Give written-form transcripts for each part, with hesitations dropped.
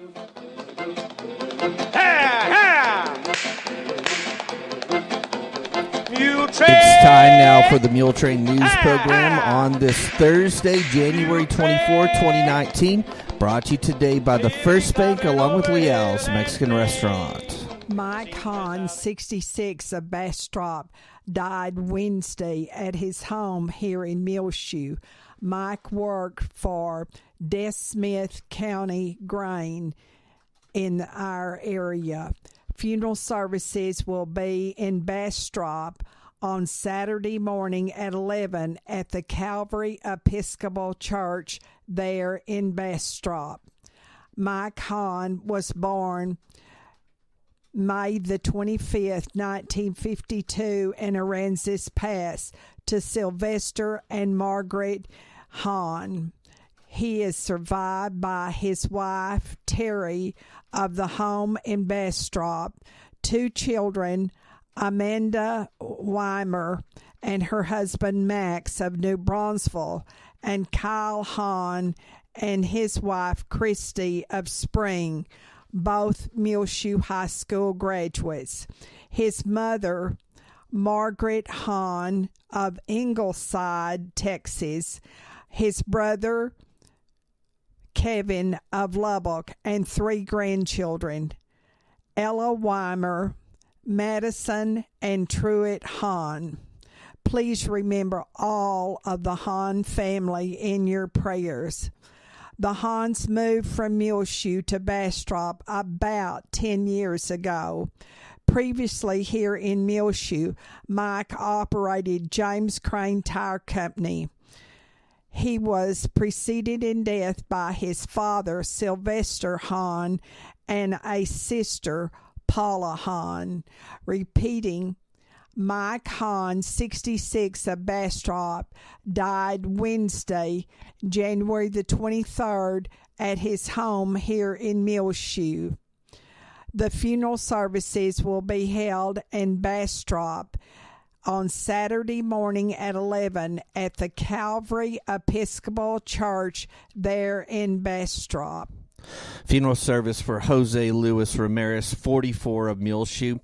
It's time now for the Muletrain News Program on this Thursday, January 24, 2019. Brought to you today by the First Bank along with Leal's Mexican Restaurant. Mike Hahn, 66, of Bastrop, died Wednesday at his home here in Muleshoe. Mike worked for Des Smith County Grain in our area. Funeral services will be in Bastrop on Saturday morning at 11 at the Calvary Episcopal Church there in Bastrop. Mike Hahn was born May the 25th, 1952 in Aransas Pass to Sylvester and Margaret Hahn. He is survived by his wife, Terry, of the home in Bastrop, two children, Amanda Weimer and her husband, Max, of New Brunswick, and Kyle Hahn and his wife, Christy, of Spring, both Muleshoe High School graduates. His mother, Margaret Hahn, of Ingleside, Texas, his brother, Kevin, of Lubbock, and three grandchildren, Ella Weimer, Madison, and Truett Hahn. Please remember all of the Hahn family in your prayers. The Hahns moved from Muleshoe to Bastrop about 10 years ago. Previously here in Muleshoe, Mike operated James Crane Tire Company. He was preceded in death by his father, Sylvester Hahn, and a sister, Paula Hahn. Repeating, Mike Hahn, 66, of Bastrop, died Wednesday, January the 23rd, at his home here in Muleshoe. The funeral services will be held in Bastrop on Saturday morning at 11 at the Calvary Episcopal Church there in Bastrop. Funeral service for Jose Luis Ramirez, 44, of Muleshoe,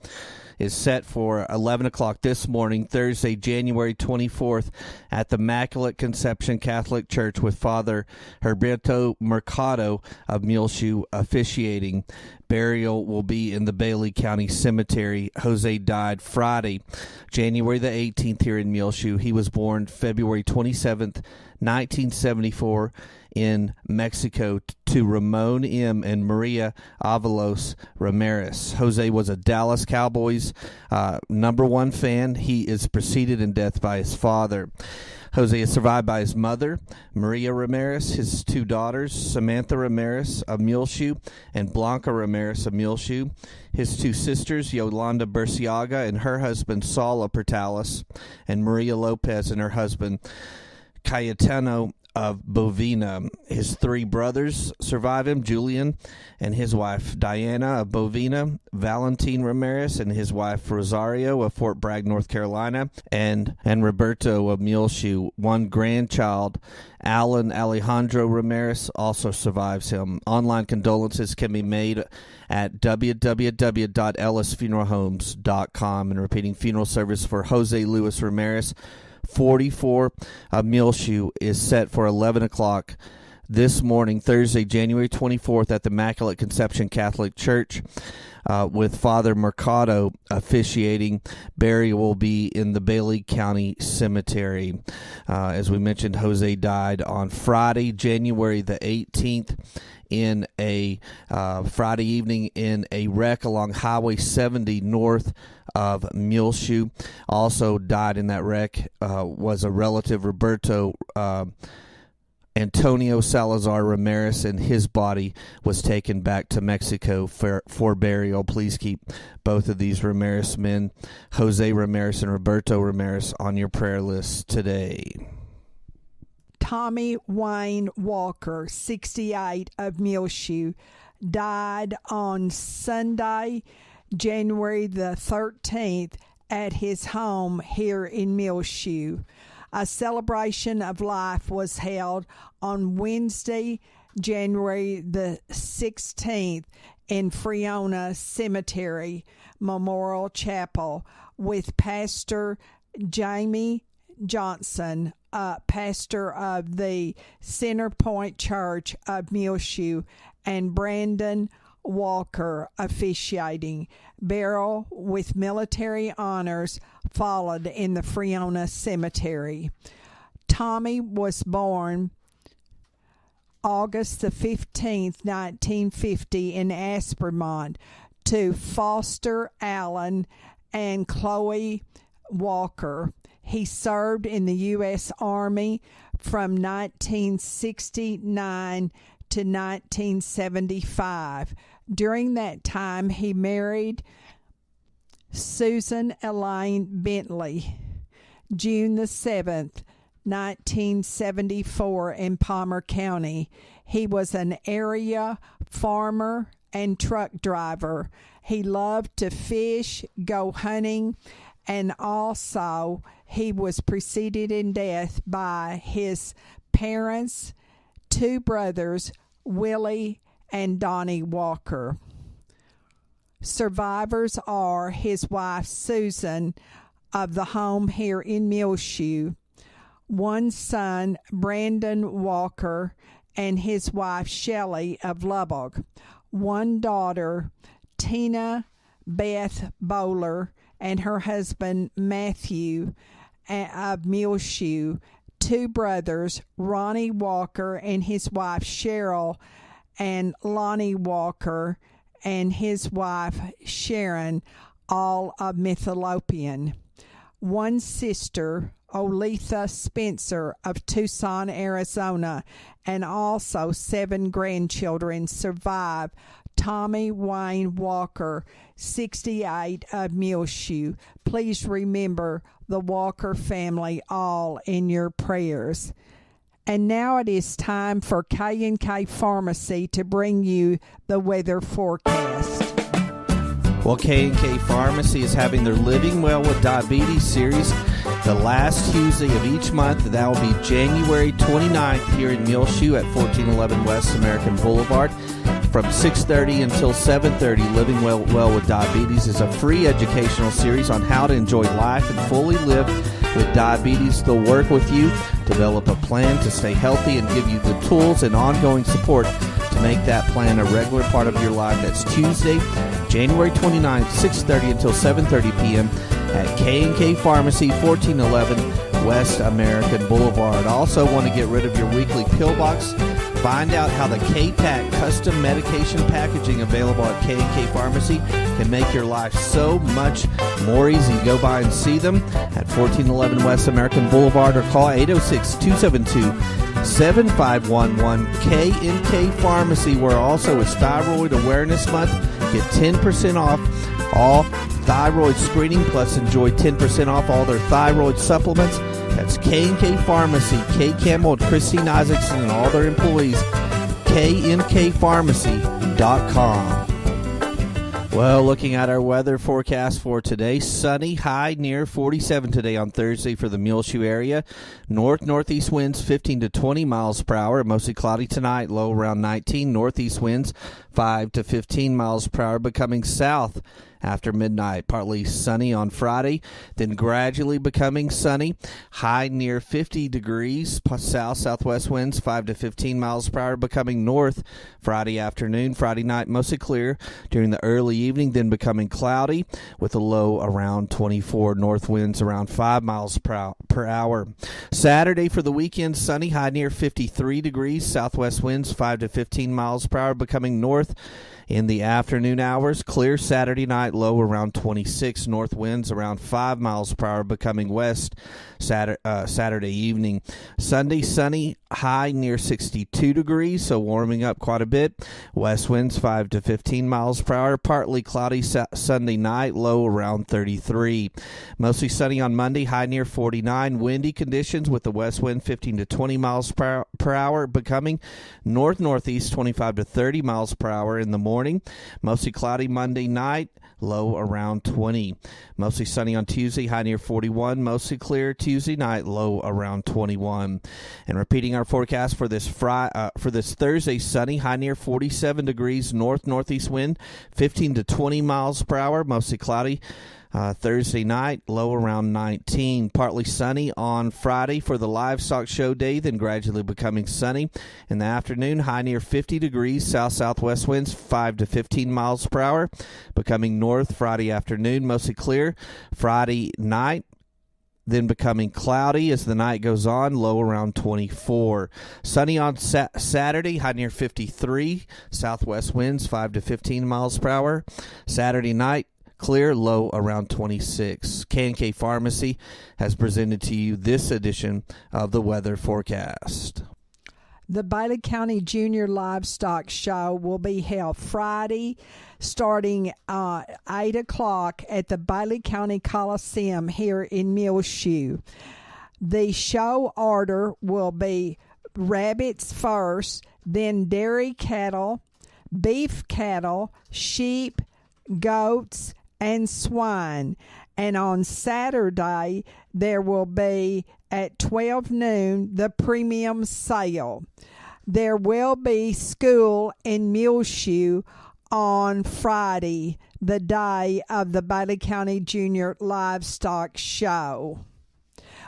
is set for 11 o'clock this morning, Thursday, January 24th, at the Immaculate Conception Catholic Church with Father Herberto Mercado of Muleshoe officiating. Burial will be in the Bailey County Cemetery. Jose died Friday, January the 18th here in Muleshoe. He was born February 27th, 1974 in Mexico to Ramon M. and Maria Avalos Ramirez. Jose was a Dallas Cowboys #1 fan. He is preceded in death by his father. Jose is survived by his mother, Maria Ramirez, his two daughters, Samantha Ramirez of Muleshoe and Blanca Ramirez of Muleshoe, his two sisters, Yolanda Burciaga and her husband, Saula Pertalis, and Maria Lopez and her husband, Cayetano of Bovina. His three brothers survive him, Julian and his wife Diana of Bovina, Valentin Ramirez and his wife Rosario of Fort Bragg, North Carolina, and Roberto of Muleshoe. One grandchild, Alan Alejandro Ramirez, also survives him. Online condolences can be made at www.ellisfuneralhomes.com. And repeating, funeral service for Jose Luis Ramirez, 44, of Muleshoe, is set for 11 o'clock this morning, Thursday, January 24th, at the Immaculate Conception Catholic Church with Father Mercado officiating. Burial will be in the Bailey County Cemetery. As we mentioned, Jose died on Friday, January the 18th, in a Friday evening in a wreck along Highway 70 north of Muleshoe. Also died in that wreck was a relative, Roberto Antonio Salazar Ramirez, and his body was taken back to Mexico for burial. Please keep both of these Ramirez men, Jose Ramirez and Roberto Ramirez, on your prayer list today. Tommy Wayne Walker, 68, of Muleshoe, died on Sunday, January the 13th, at his home here in Muleshoe. A celebration of life was held on Wednesday, January the 16th in Friona Cemetery Memorial Chapel with Pastor Jamie Johnson, pastor of the Centerpoint Church of Muleshoe, and Brandon Walker officiating. Burial with military honors followed in the Friona Cemetery. Tommy was born August the 15th, 1950 in Aspermont to Foster Allen and Chloe Walker. He served in the U.S. Army from 1969 to 1975. During that time, he married Susan Elaine Bentley, June the 7th, 1974 in Palmer County. He was an area farmer and truck driver. He loved to fish, go hunting, and also he was preceded in death by his parents, two brothers, Willie and Donnie Walker. Survivors are his wife, Susan, of the home here in Muleshoe, one son, Brandon Walker, and his wife, Shelley, of Lubbock, one daughter, Tina Beth Bowler, and her husband, Matthew, of Muleshoe, two brothers, Ronnie Walker and his wife, Cheryl, and Lonnie Walker and his wife, Sharon, all of Midlothian. One sister, Oletha Spencer of Tucson, Arizona, and also 7 grandchildren survive. Tommy Wayne Walker, 68, of Muleshoe. Please remember the Walker family all in your prayers. And now it is time for K&K Pharmacy to bring you the weather forecast. Well, K&K Pharmacy is having their Living Well with Diabetes series the last Tuesday of each month. That will be January 29th here in Muleshoe at 1411 West American Boulevard. From 6:30 until 7:30, Living Well with Diabetes is a free educational series on how to enjoy life and fully live with diabetes. They'll work with you, develop a plan to stay healthy, and give you the tools and ongoing support to make that plan a regular part of your life. That's Tuesday, January 29th, 6:30 until 7:30 p.m. at K&K Pharmacy, 1411 West American Boulevard. Also want to get rid of your weekly pill box? Find out how the K-Pack custom medication packaging available at K&K Pharmacy can make your life so much more easy. Go by and see them at 1411 West American Boulevard or call 806-272-7511. K&K Pharmacy, where also it's Thyroid Awareness Month. Get 10% off all thyroid screening, plus enjoy 10% off all their thyroid supplements. That's K&K Pharmacy, Kay Campbell and Christine Isaacson and all their employees, KNKPharmacy.com. Well, looking at our weather forecast for today, sunny, high near 47 today on Thursday for the Muleshoe area. Northeast winds 15 to 20 miles per hour, mostly cloudy tonight, low around 19. Northeast winds 5 to 15 miles per hour, becoming south after midnight. Partly sunny on Friday, then gradually becoming sunny. High near 50 degrees. Southwest winds 5 to 15 miles per hour, becoming north Friday afternoon. Friday night mostly clear during the early evening, then becoming cloudy with a low around 24. North winds around 5 miles per hour. Saturday for the weekend, sunny, high near 53 degrees. Southwest winds 5 to 15 miles per hour, becoming north in the afternoon hours. Clear Saturday night, low around 26. North winds around 5 miles per hour, becoming west Saturday evening. Sunday, sunny, high near 62 degrees, so warming up quite a bit. West winds 5 to 15 miles per hour. Partly cloudy Sunday night, low around 33. Mostly sunny on Monday, high near 49. Windy conditions with the west wind 15 to 20 miles per hour, becoming northeast 25 to 30 miles per hour in the morning. Mostly cloudy Monday night, low around 20. Mostly sunny on Tuesday, high near 41. Mostly clear Tuesday night, low around 21. And repeating our forecast for this Thursday. Sunny, high near 47 degrees, northeast wind, 15 to 20 miles per hour, mostly cloudy. Thursday night, low around 19. Partly sunny on Friday for the livestock show day, then gradually becoming sunny. In the afternoon, high near 50 degrees, south-southwest winds 5 to 15 miles per hour. Becoming north Friday afternoon, mostly clear. Friday night, then becoming cloudy as the night goes on, low around 24. Sunny on Saturday, high near 53. Southwest winds 5 to 15 miles per hour. Saturday night, clear, low around 26. K&K Pharmacy has presented to you this edition of the weather forecast. The Bailey County Junior Livestock Show will be held Friday starting 8 o'clock at the Bailey County Coliseum here in Muleshoe. The show order will be rabbits first, then dairy cattle, beef cattle, sheep, goats, and swine. And on Saturday, there will be at 12 noon the premium sale. There will be school in Muleshoe on Friday, the day of the Bailey County Junior Livestock Show.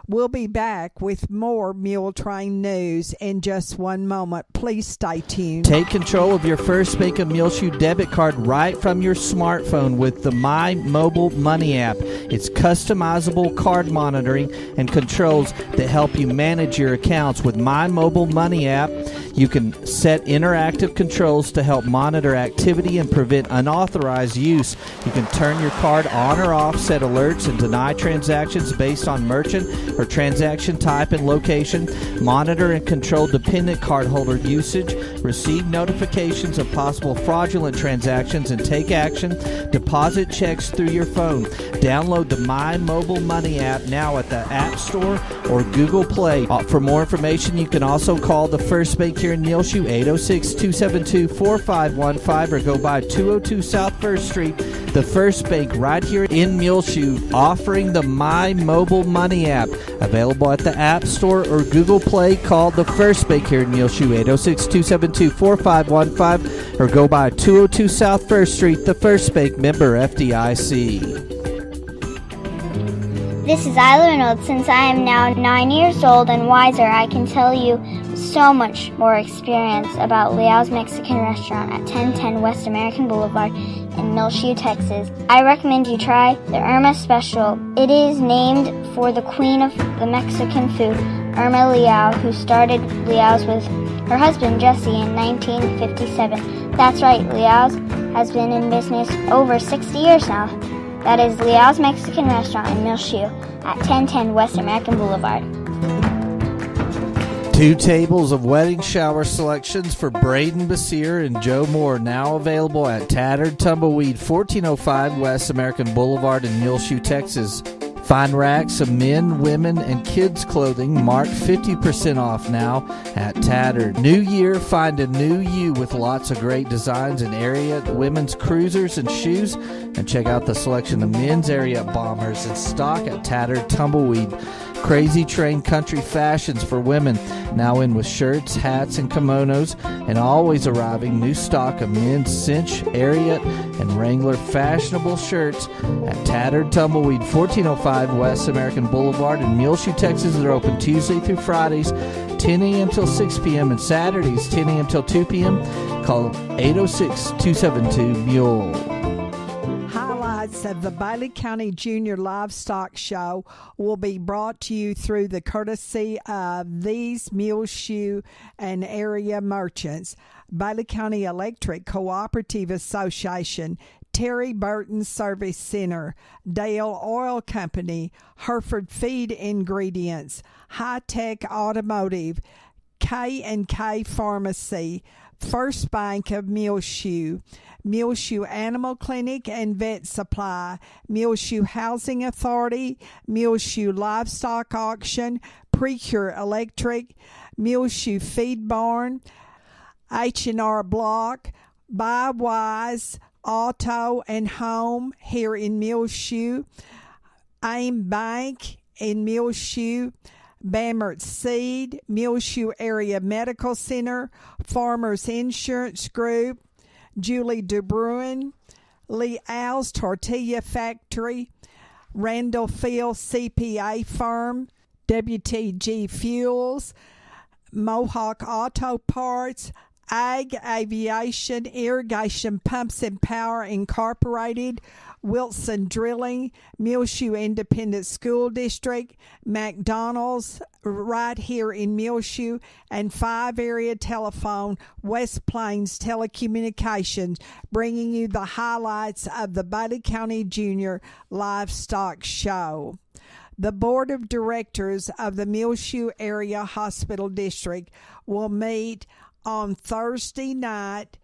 We'll be back with more Muletrain news in just one moment. Please stay tuned. Take control of your First Bank of Muleshoe debit card right from your smartphone with the My Mobile Money app. It's customizable card monitoring and controls that help you manage your accounts. With My Mobile Money app, you can set interactive controls to help monitor activity and prevent unauthorized use. You can turn your card on or off, set alerts, and deny transactions based on merchant or transaction type and location, monitor and control dependent cardholder usage, receive notifications of possible fraudulent transactions, and take action, deposit checks through your phone. Download the My Mobile Money app now at the App Store or Google Play. For more information, you can also call the First Bank here in Muleshoe, 806-272-4515, or go by 202 South 1st Street. The First Bank right here in Muleshoe, offering the My Mobile Money app. Available at the App Store or Google Play. Call the First Bank here in Muleshoe, 806-272-4515, or go by 202 South 1st Street. The First Bank, member FDIC. This is Isla Reynolds. Since I am now 9 years old and wiser, I can tell you so much more experience about Liao's Mexican Restaurant at 1010 West American Boulevard in Muleshoe, Texas. I recommend you try the Irma Special. It is named for the queen of the Mexican food, Irma Liao, who started Liao's with her husband Jesse in 1957. That's right, Liao's has been in business over 60 years now. That is Liao's Mexican Restaurant in Muleshoe at 1010 West American Boulevard. 2 tables of wedding shower selections for Braden Basir and Joe Moore, now available at Tattered Tumbleweed, 1405 West American Boulevard in Muleshoe, Texas. Fine racks of men, women, and kids clothing marked 50% off now at Tattered. New year, find a new you with lots of great designs in area women's cruisers and shoes. And check out the selection of men's area bombers in stock at Tattered Tumbleweed. Crazy Train Country Fashions for women, now in with shirts, hats, and kimonos, and always arriving new stock of men's cinch, Ariat, and Wrangler fashionable shirts at Tattered Tumbleweed, 1405 West American Boulevard in Muleshoe, Texas. They're open Tuesday through Fridays, 10 a.m. till 6 p.m., and Saturdays, 10 a.m. till 2 p.m. Call 806-272-MULE. Of the Bailey County Junior Livestock Show will be brought to you through the courtesy of these Muleshoe and area merchants: Bailey County Electric Cooperative Association, Terry Burton Service Center, Dale Oil Company, Hereford Feed Ingredients, High Tech Automotive, K&K Pharmacy, First Bank of Muleshoe, Muleshoe Animal Clinic and Vet Supply, Muleshoe Housing Authority, Muleshoe Livestock Auction, Precure Electric, Muleshoe Feed Barn, H&R Block, Bywise Auto and Home here in Muleshoe, AIM Bank in Muleshoe, Bamert Seed, Muleshoe Area Medical Center, Farmers Insurance Group, Julie DeBruin, Lee Al's Tortilla Factory, Randall Field CPA Firm, WTG Fuels, Mohawk Auto Parts, Ag Aviation, Irrigation Pumps and Power Incorporated, Wilson Drilling, Muleshoe Independent School District, McDonald's right here in Muleshoe, and 5 Area Telephone, West Plains Telecommunications, bringing you the highlights of the Bailey County Junior Livestock Show. The Board of Directors of the Muleshoe Area Hospital District will meet on Thursday night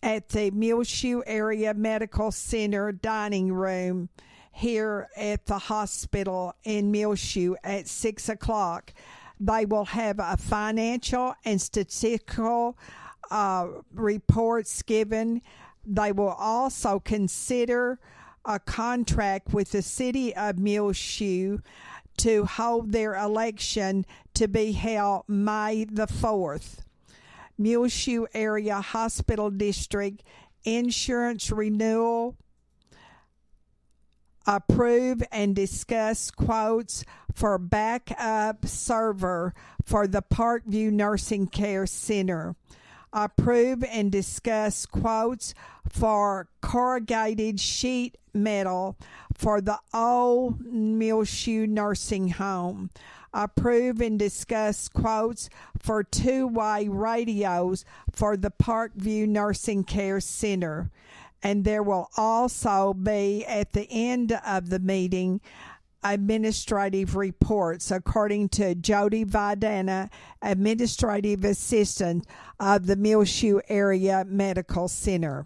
at the Muleshoe Area Medical Center dining room here at the hospital in Muleshoe at 6 o'clock. They will have a financial and statistical reports given. They will also consider a contract with the city of Muleshoe to hold their election to be held May the 4th. Muleshoe Area Hospital District Insurance Renewal. Approve and discuss quotes for backup server for the Parkview Nursing Care Center. Approve and discuss quotes for corrugated sheet metal for the old Muleshoe Nursing Home. Approve and discuss quotes for 2-way radios for the Parkview Nursing Care Center. And there will also be, at the end of the meeting, administrative reports, according to Jody Vidana, Administrative Assistant of the Muleshoe Area Medical Center.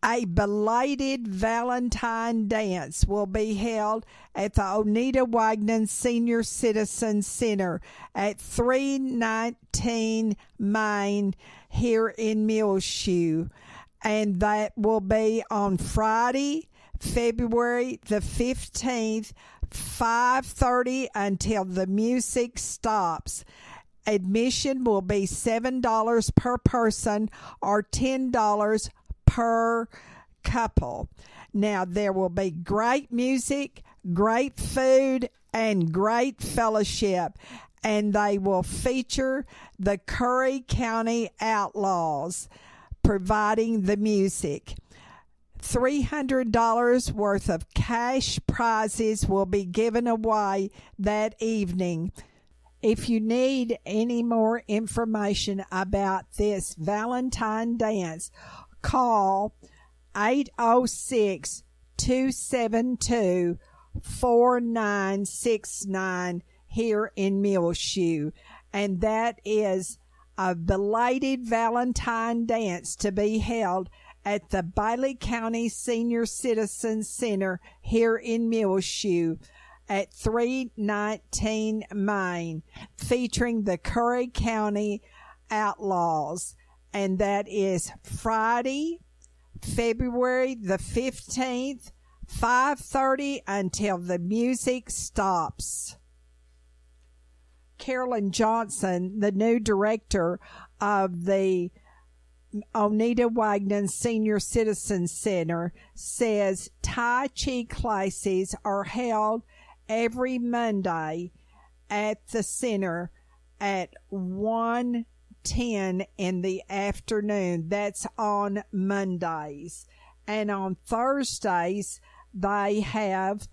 A belated Valentine dance will be held at the Oneida Wagner Senior Citizen Center at 319 Main here in Muleshoe. And that will be on Friday, February the 15th, 5:30 until the music stops. Admission will be $7 per person or $10 per couple. Now, there will be great music, great food, and great fellowship, and they will feature the Curry County Outlaws providing the music. $300 worth of cash prizes will be given away that evening. If you need any more information about this Valentine dance, call 806-272-4969 here in Muleshoe. And that is a belated Valentine dance to be held at the Bailey County Senior Citizen Center here in Muleshoe at 319 Main, featuring the Curry County Outlaws. And that is Friday, February the 15th, 5:30 until the music stops. Carolyn Johnson, the new director of the Oneida Wagner Senior Citizen Center, says Tai Chi classes are held every Monday at the center at 1:10 in the afternoon. That's on Mondays. And on Thursdays, they have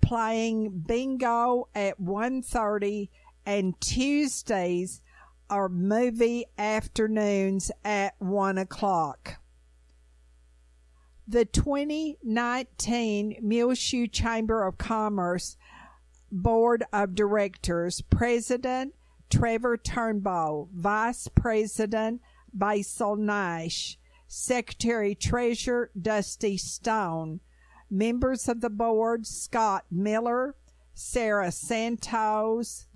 playing bingo at 1:30, and Tuesdays are movie afternoons at 1 o'clock. The 2019 Muleshoe Chamber of Commerce Board of Directors, President Trevor Turnbow, Vice President Basil Nash, Secretary Treasurer Dusty Stone, members of the board Scott Miller, Sarah Santos,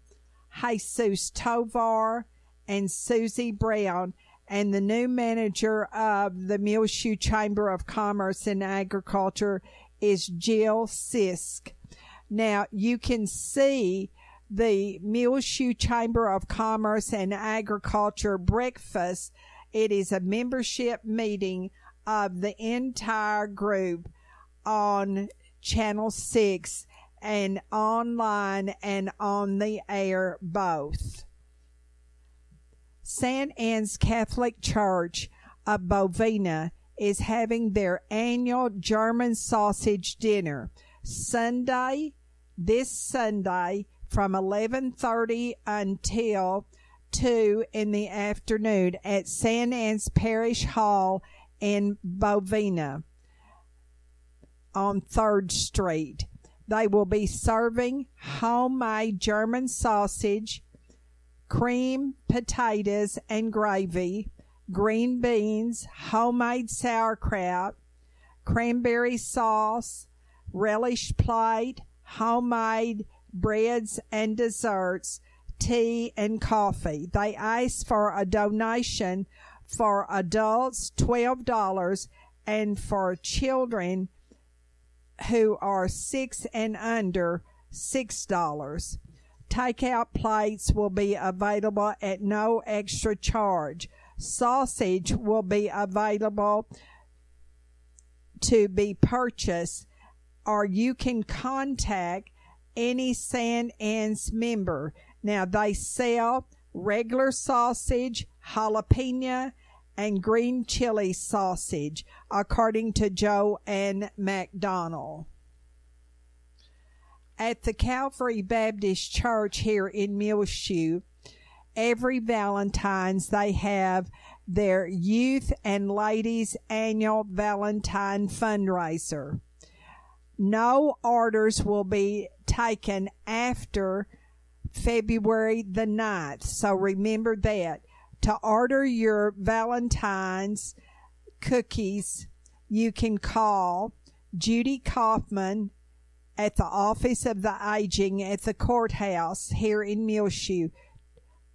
Jesus Tovar, and Susie Brown, and the new manager of the Muleshoe Chamber of Commerce and Agriculture is Jill Sisk. Now, you can see the Muleshoe Chamber of Commerce and Agriculture breakfast. It is a membership meeting of the entire group on Channel 6 and online and on the air both. St. Anne's Catholic Church of Bovina is having their annual German sausage dinner this Sunday from 11:30 until 2 in the afternoon at St. Anne's Parish Hall in Bovina on 3rd Street. They will be serving homemade German sausage, cream, potatoes, and gravy, green beans, homemade sauerkraut, cranberry sauce, relish plate, homemade breads and desserts, tea and coffee. They ask for a donation for adults $12 and for children who are 6 and under $6. Takeout plates will be available at no extra charge. Sausage will be available to be purchased, or you can contact any St. Anne's member. Now, they sell regular sausage, jalapeno, and green chili sausage, according to Joanne McDonald. At the Calvary Baptist Church here in Muleshoe, every Valentine's they have their Youth and Ladies Annual Valentine Fundraiser. No orders will be taken after February the 9th, so remember that. To order your Valentine's cookies, you can call Judy Kaufman at the Office of the Aging at the courthouse here in Muleshoe,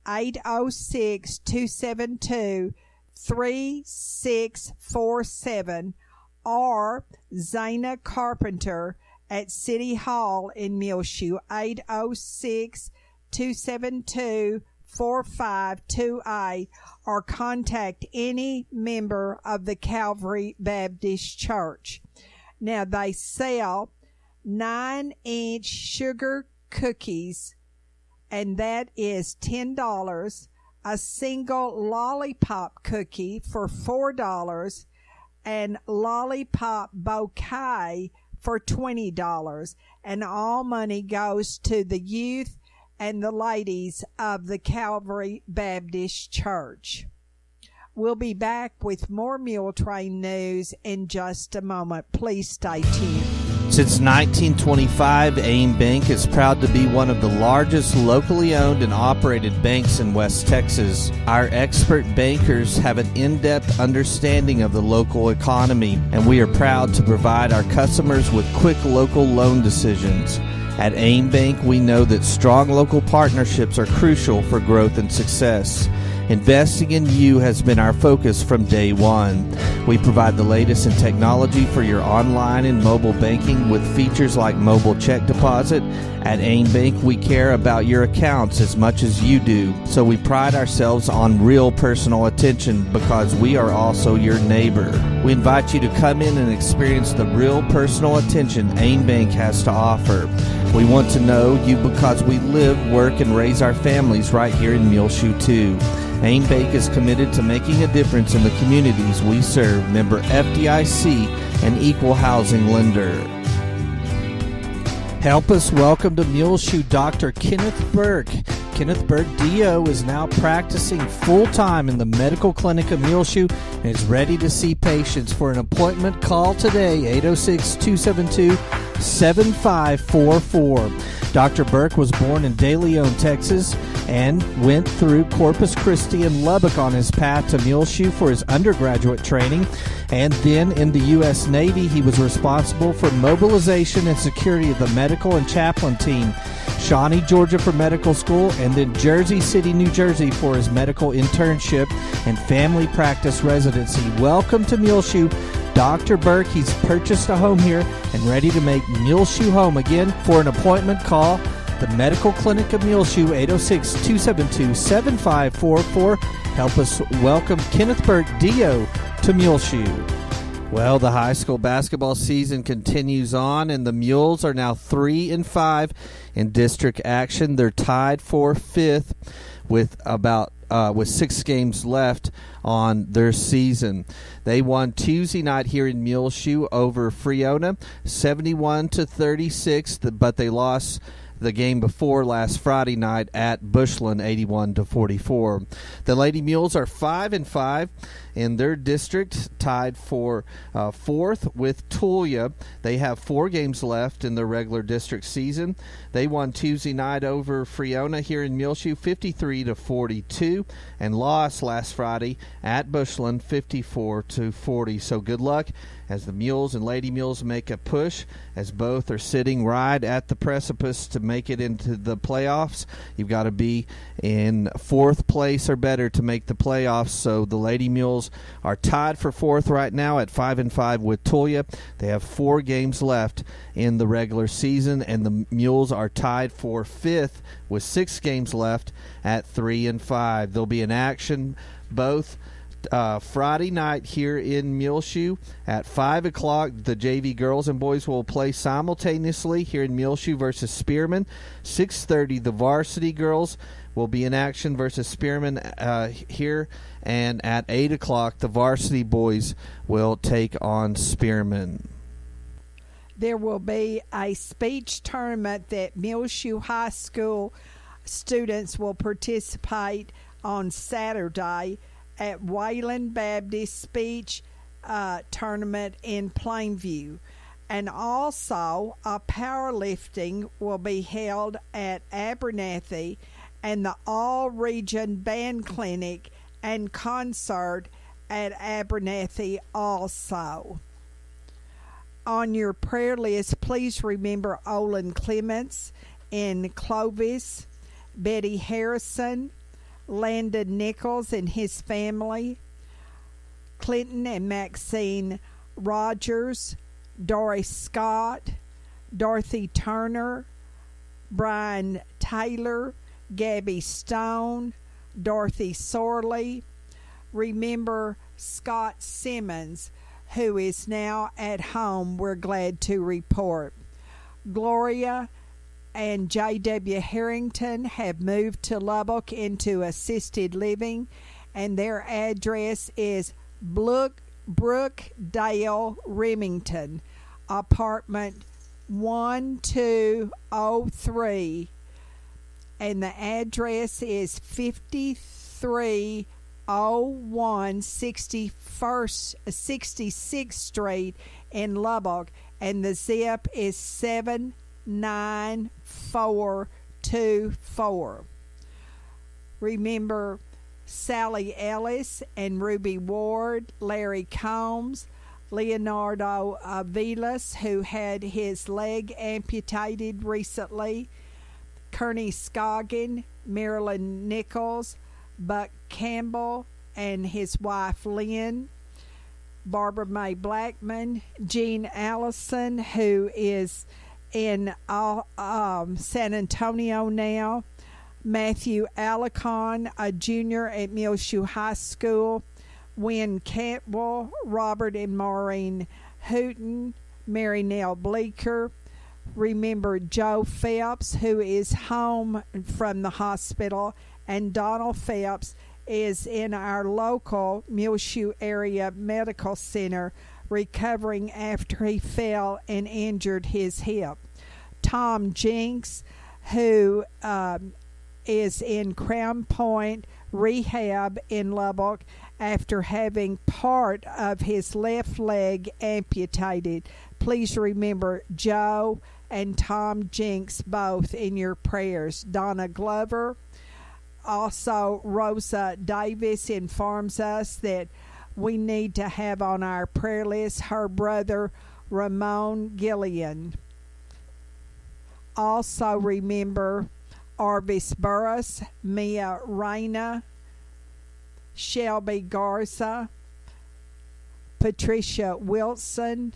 806-272-3647, or Zana Carpenter at City Hall in Muleshoe, 806-272-4528, or contact any member of the Calvary Baptist Church. Now, they sell 9-inch sugar cookies, and that is $10, a single lollipop cookie for $4, and lollipop bouquet for $20, and all money goes to the youth and the ladies of the Calvary Baptist Church. We'll be back with more Muletrain news in just a moment. Please stay tuned. Since 1925, AIM Bank is proud to be one of the largest locally owned and operated banks in West Texas. Our expert bankers have an in-depth understanding of the local economy, and we are proud to provide our customers with quick local loan decisions. At AIM Bank, we know that strong local partnerships are crucial for growth and success. Investing in you has been our focus from day one. We provide the latest in technology for your online and mobile banking with features like mobile check deposit. At AIM Bank, we care about your accounts as much as you do, so we pride ourselves on real personal attention because we are also your neighbor. We invite you to come in and experience the real personal attention AIM Bank has to offer. We want to know you because we live, work, and raise our families right here in Muleshoe too. AIM Bank is committed to making a difference in the communities we serve. Member FDIC, an equal housing lender. Help us welcome to Muleshoe Dr. Kenneth Burke. Kenneth Burke, DO, is now practicing full-time in the medical clinic of Muleshoe and is ready to see patients. For an appointment, call today, 806-272-7544. Dr. Burke was born in De Leon, Texas, and went through Corpus Christi and Lubbock on his path to Muleshoe for his undergraduate training. And then in the U.S. Navy, he was responsible for mobilization and security of the medical and chaplain team. Shawnee, Georgia for medical school, and then Jersey City, New Jersey for his medical internship and family practice residency. Welcome to Muleshoe, Dr. Burke. He's purchased a home here and ready to make Muleshoe home again. For an appointment, call the Medical Clinic of Muleshoe, 806-272-7544. Help us welcome Kenneth Burke, D.O., to Muleshoe. Well, the high school basketball season continues on, and the Mules are now 3-5 in district action. They're tied for fifth with 6 games left on their season. They won Tuesday night here in Muleshoe over Freona, 71-36, but they lost the game before last Friday night at Bushland, 81-44. The Lady Mules are 5-5 in their district, tied for fourth with Tulia. They have 4 games left in their regular district season. They won Tuesday night over Freona here in Muleshoe, 53-42, and lost last Friday at Bushland, 54-40. So good luck as the Mules and Lady Mules make a push, as both are sitting right at the precipice to make it into the playoffs. You've got to be in 4th place or better to make the playoffs. So the Lady Mules are tied for 4th right now at 5-5 with Tulia. They have 4 games left in the regular season, and the Mules are tied for 5th with 6 games left at 3-5. They'll be in action both Friday night here in Muleshoe at 5 o'clock. The JV girls and boys will play simultaneously here in Muleshoe versus Spearman. 6:30 the varsity girls will be in action versus Spearman here, and at 8 o'clock the varsity boys will take on Spearman. There will be a speech tournament that Muleshoe High School students will participate on Saturday at Wayland Baptist Speech Tournament in Plainview. And also a powerlifting will be held at Abernathy, and the all-region band clinic and concert at Abernathy also. On your prayer list, please remember Olin Clements in Clovis, Betty Harrison, Landon Nichols and his family, Clinton and Maxine Rogers, Doris Scott, Dorothy Turner, Brian Taylor, Gabby Stone, Dorothy Sorley. Remember Scott Simmons, who is now at home, we're glad to report. Gloria and J.W. Harrington have moved to Lubbock into assisted living, and their address is Brookdale Remington, apartment 1203, and the address is 5301 66th Street in Lubbock, and the zip is 79424. Remember Sally Ellis and Ruby Ward, Larry Combs, Leonardo Avilas, who had his leg amputated recently, Kearney Scoggin, Marilyn Nichols, Buck Campbell and his wife Lynn, Barbara Mae Blackman, Jean Allison, who is in San Antonio now, Matthew Alicon, a junior at Muleshoe High School, Wynn Cantwell, Robert and Maureen Hooten, Mary Nell Bleeker. Remember Joe Phelps, who is home from the hospital, and Donald Phelps is in our local Muleshoe area medical center recovering after he fell and injured his hip. Tom Jinks, who is in Crown Point Rehab in Lubbock after having part of his left leg amputated. Please remember Joe and Tom Jinks both in your prayers. Donna Glover. Also, Rosa Davis informs us that we need to have on our prayer list her brother Ramon Gillian. Also remember Arvis Burris, Mia Reyna, Shelby Garza, Patricia Wilson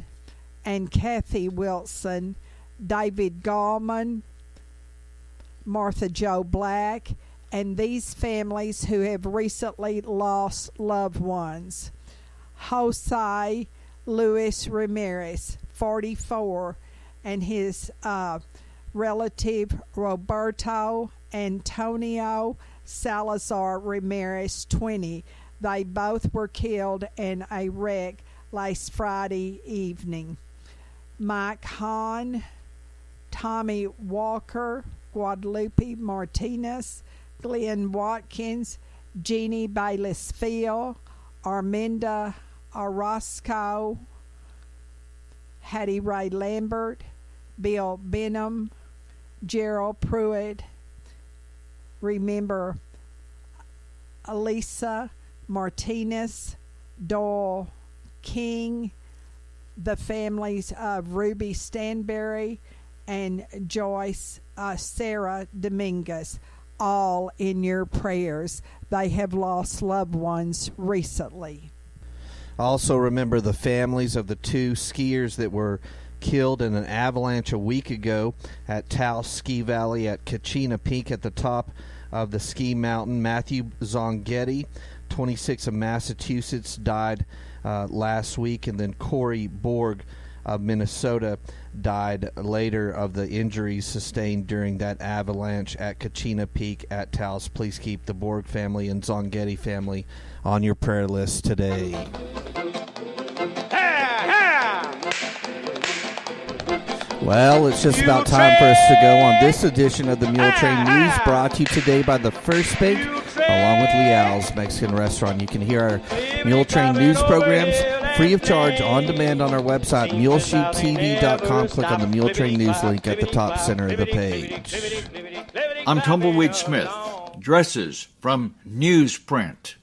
and Kathy Wilson, David Gallman, Martha Jo Black, and these families who have recently lost loved ones. Jose Luis Ramirez, 44, and his relative Roberto Antonio Salazar Ramirez, 20. They both were killed in a wreck last Friday evening. Mike Hahn, Tommy Walker, Guadalupe Martinez, Glenn Watkins, Jeannie Bayless-Field, Arminda Orozco, Hattie Ray Lambert, Bill Benham, Gerald Pruitt. Remember Elisa Martinez, Doyle King, the families of Ruby Stanberry and Joyce Sarah Dominguez, all in your prayers. They have lost loved ones recently. Also remember the families of the two skiers that were killed in an avalanche a week ago at Taos Ski Valley at Kachina Peak at the top of the ski mountain. Matthew Zonghetti, 26, of Massachusetts, died last week, and then Corey Borg of Minnesota died later of the injuries sustained during that avalanche at Kachina Peak at Taos. Please keep the Borg family and Zonghetti family on your prayer list today. Well, it's just about time for us to go on this edition of the Muletrain News, brought to you today by the First Bake, along with Leal's Mexican Restaurant. You can hear our Muletrain News programs free of charge on demand on our website, muleshootTV.com. Click on the Muletrain News link at the top center of the page. I'm Tumbleweed Smith. Dresses from Newsprint.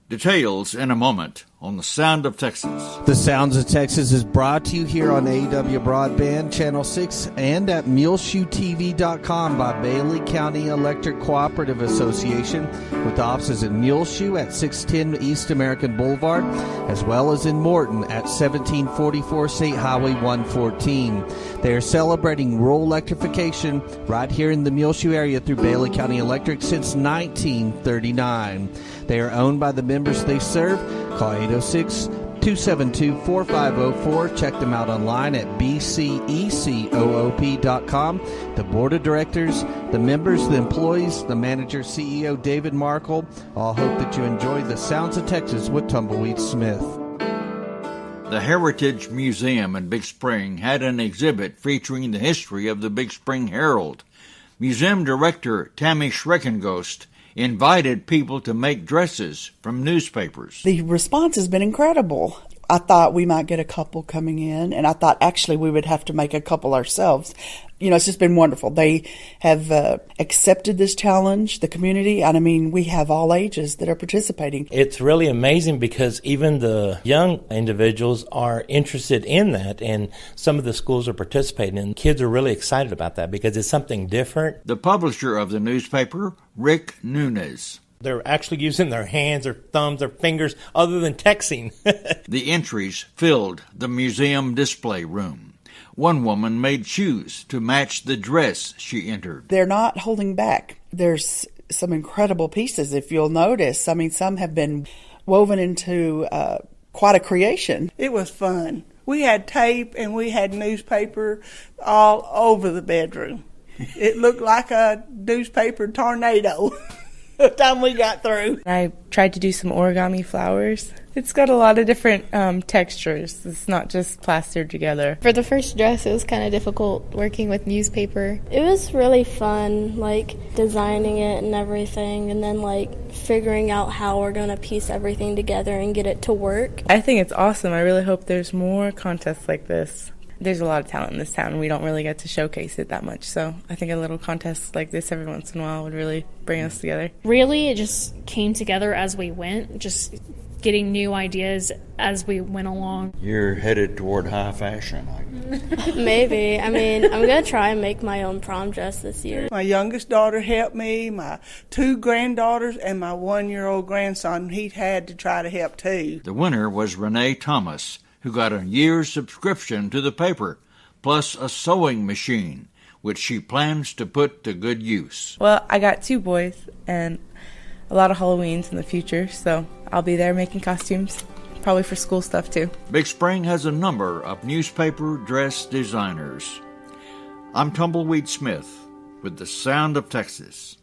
Details in a moment on The Sound of Texas. The Sounds of Texas is brought to you here on AEW Broadband, Channel 6, and at MuleshoeTV.com by Bailey County Electric Cooperative Association, with offices in Muleshoe at 610 East American Boulevard, as well as in Morton at 1744 State Highway 114. They are celebrating rural electrification right here in the Muleshoe area through Bailey County Electric since 1939. They are owned by the members they serve. Call 806-272-4504. Check them out online at bcecoop.com. The board of directors, the members, the employees, the manager, CEO David Markle, all hope that you enjoy the Sounds of Texas with Tumbleweed Smith. The Heritage Museum in Big Spring had an exhibit featuring the history of the Big Spring Herald. Museum director Tammy Schreckengost invited people to make dresses from newspapers. The response has been incredible. I thought we might get a couple coming in, and I thought actually we would have to make a couple ourselves. You know, it's just been wonderful. They have accepted this challenge, the community, and I mean, we have all ages that are participating. It's really amazing because even the young individuals are interested in that, and some of the schools are participating, and kids are really excited about that because it's something different. The publisher of the newspaper, Rick Nunez. They're actually using their hands, their thumbs, their fingers, other than texting. The entries filled the museum display room. One woman made shoes to match the dress she entered. They're not holding back. There's some incredible pieces, if you'll notice. I mean, some have been woven into quite a creation. It was fun. We had tape and we had newspaper all over the bedroom. It looked like a newspaper tornado. The time we got through. I tried to do some origami flowers. It's got a lot of different textures. It's not just plastered together. For the first dress, it was kind of difficult working with newspaper. It was really fun, like designing it and everything, and then like figuring out how we're going to piece everything together and get it to work. I think it's awesome. I really hope there's more contests like this. There's a lot of talent in this town, and we don't really get to showcase it that much. So I think a little contest like this every once in a while would really bring us together. Really, it just came together as we went, just getting new ideas as we went along. You're headed toward high fashion. Maybe. I mean, I'm going to try and make my own prom dress this year. My youngest daughter helped me, my 2 granddaughters, and my 1-year-old grandson. He had to try to help too. The winner was Renee Thomas, who got a year's subscription to the paper, plus a sewing machine, which she plans to put to good use. Well, I got 2 boys and a lot of Halloweens in the future, so I'll be there making costumes, probably for school stuff too. Big Spring has a number of newspaper dress designers. I'm Tumbleweed Smith with the Sound of Texas.